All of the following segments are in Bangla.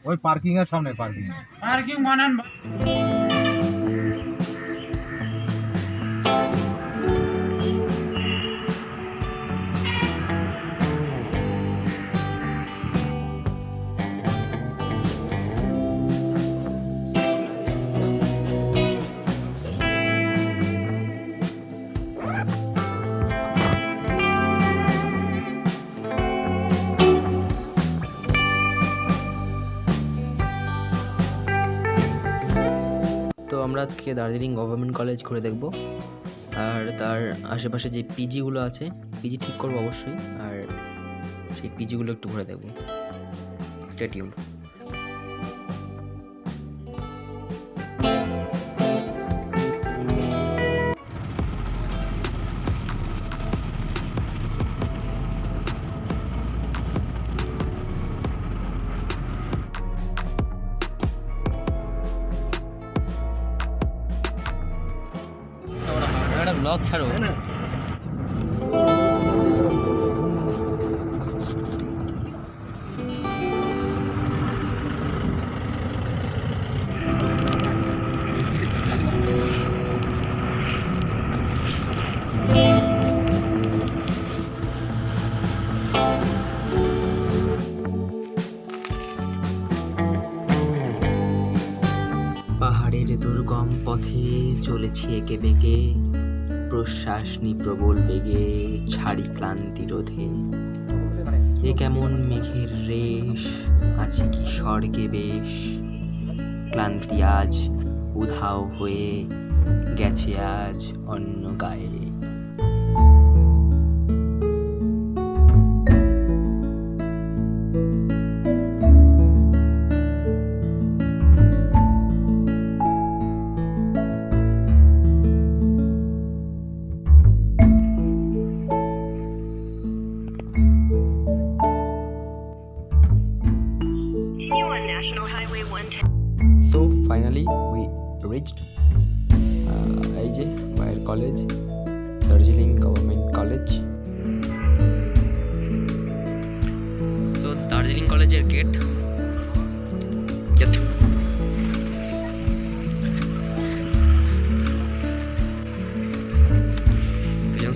ওই পার্কিং এর সামনে পার্কিং বানান। তো আমরা আজকে দার্জিলিং গভর্নমেন্ট কলেজ ঘুরে দেখব, আর তার আশেপাশে যে পিজিগুলো আছে পিজি ঠিক করবো অবশ্যই, আর সেই পিজিগুলো একটু ঘুরে দেখব। Stay tuned. একটা ব্লগ ছাড়ো না। পাহাড়ের দুর্গম পথে চলেছি একে বেঁকে, প্রশ্বাস নি প্রবল বেগে, ছাড়ি ক্লান্তি রোধে। এ কেমন মেঘের রেশ, আছে কি স্বর্গে বেশ, ক্লান্তি আজ উধাও হয়ে গেছে আজ অন্য গায়ে। So finally we reached এই যে মায়ের কলেজ, দার্জিলিং গভর্নমেন্ট কলেজ। তো দার্জিলিং কলেজের গেট।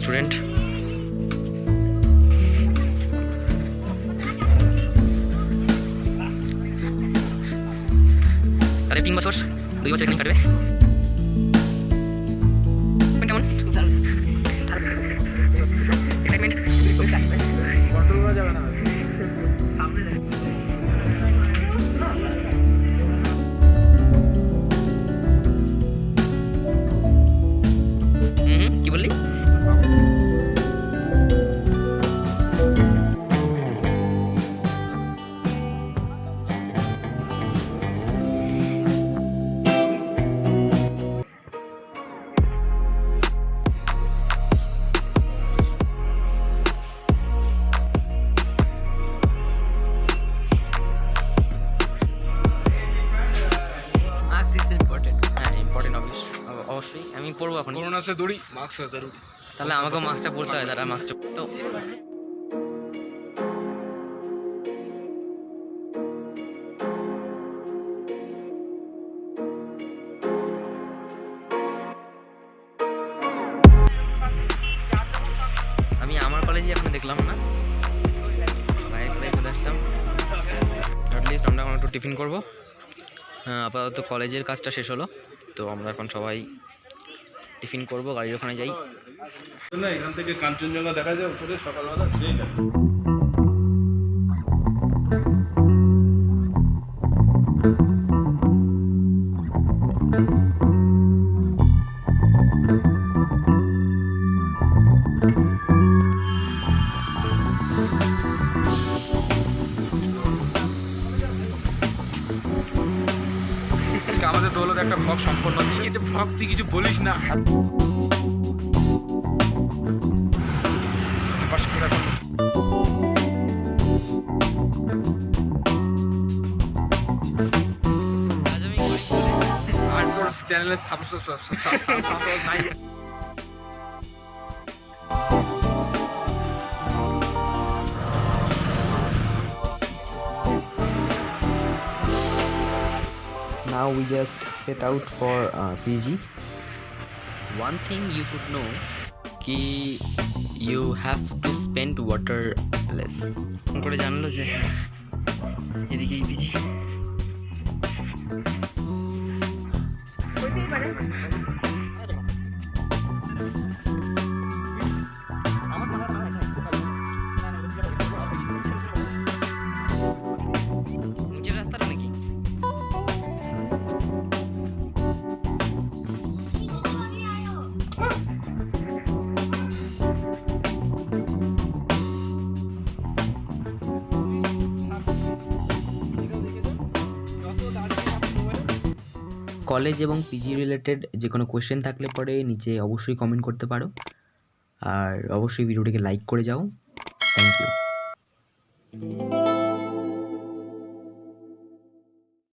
স্টুডেন্ট তাদের 3 বছর 2 বছর এখানে কাটবে। কেমন কি বললি? অবশ্যই আমি পড়বো এখন। করোনা সে দৌড়ি মাস্ক আছে জরুরি। তাহলে আমাকেও মাস্কটা পড়তে হয়, তারা মাস্কটা তো আমি আমার কলেজে এখন দেখলাম না, বাইরে কলেজে চলে আসলাম। অ্যাটলিস্ট আমরা এখন একটু টিফিন করবো। আপাতত কলেজের কাজটা শেষ হলো, তো আমরা এখন সবাই টিফিন করবো, গাড়ির ওখানে যাই। এখান থেকে কাঞ্চনজঙ্ঘা দেখা যায় উপরে সকালবেলা, সেই দেখা। আমাদের দৌলত একটা ব্লগ সম্পন্ন হচ্ছে। এটা ব্লগ তুই কিছু বলিস না। আমার চ্যানেলে সাবস্ক্রাইব নাই। we just set out for PG. One thing you should know ki you have to spend water less. করে জানলো যে এদিকেই পিজি। নিচের রাস্তাটা নাকি? কলেজ এবং পিজি রিলেটেড যে কোনো কোয়েশ্চেন থাকলে পরে নিচে অবশ্যই কমেন্ট করতে পারো, আর অবশ্যই ভিডিওটিকে লাইক করে যাও। Thank you.